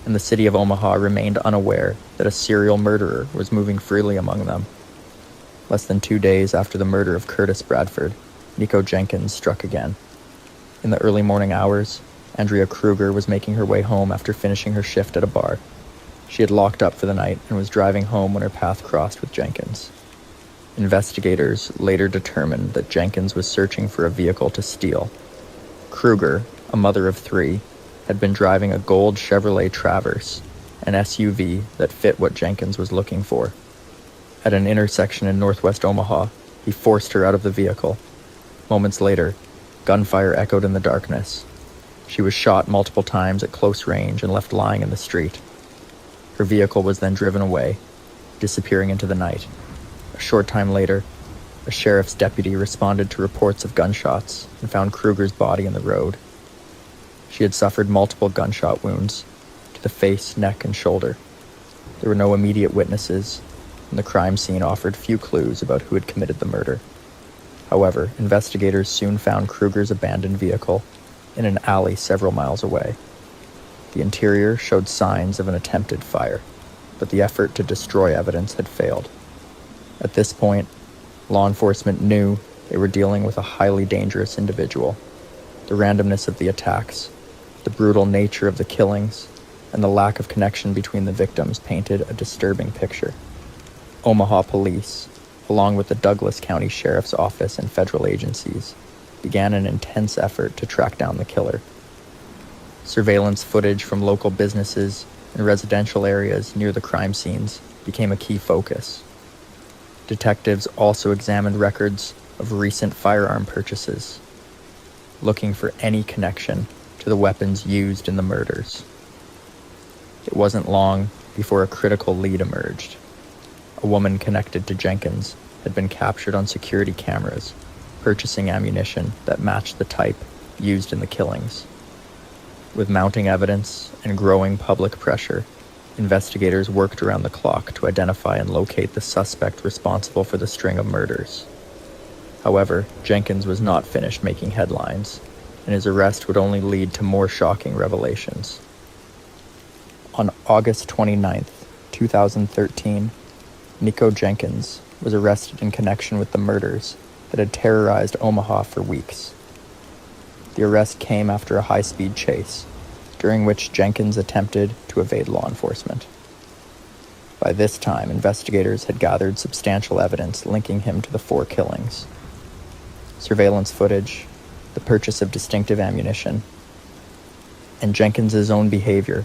and the city of Omaha remained unaware that a serial murderer was moving freely among them. Less than 2 days after the murder of Curtis Bradford, Nikko Jenkins struck again. In the early morning hours, Andrea Kruger was making her way home after finishing her shift at a bar. She had locked up for the night and was driving home when her path crossed with Jenkins. Investigators later determined that Jenkins was searching for a vehicle to steal. Kruger, a mother of 3, had been driving a gold Chevrolet Traverse, an SUV that fit what Jenkins was looking for. At an intersection in northwest Omaha, he forced her out of the vehicle. Moments later, gunfire echoed in the darkness. She was shot multiple times at close range and left lying in the street. Her vehicle was then driven away, disappearing into the night. A short time later, a sheriff's deputy responded to reports of gunshots and found Kruger's body in the road. She had suffered multiple gunshot wounds to the face, neck, and shoulder. There were no immediate witnesses, and the crime scene offered few clues about who had committed the murder. However, investigators soon found Kruger's abandoned vehicle in an alley several miles away. The interior showed signs of an attempted fire, but the effort to destroy evidence had failed. At this point, law enforcement knew they were dealing with a highly dangerous individual. The randomness of the attacks, the brutal nature of the killings, and the lack of connection between the victims painted a disturbing picture. Omaha police, along with the Douglas County Sheriff's Office and federal agencies, began an intense effort to track down the killer. Surveillance footage from local businesses and residential areas near the crime scenes became a key focus. Detectives also examined records of recent firearm purchases, looking for any connection to the weapons used in the murders. It wasn't long before a critical lead emerged. A woman connected to Jenkins had been captured on security cameras, purchasing ammunition that matched the type used in the killings. With mounting evidence and growing public pressure, investigators worked around the clock to identify and locate the suspect responsible for the string of murders. However, Jenkins was not finished making headlines, and his arrest would only lead to more shocking revelations. On August 29, 2013, Nikko Jenkins was arrested in connection with the murders that had terrorized Omaha for weeks. The arrest came after a high-speed chase, during which Jenkins attempted to evade law enforcement. By this time, investigators had gathered substantial evidence linking him to the 4 killings. Surveillance footage, the purchase of distinctive ammunition, and Jenkins's own behavior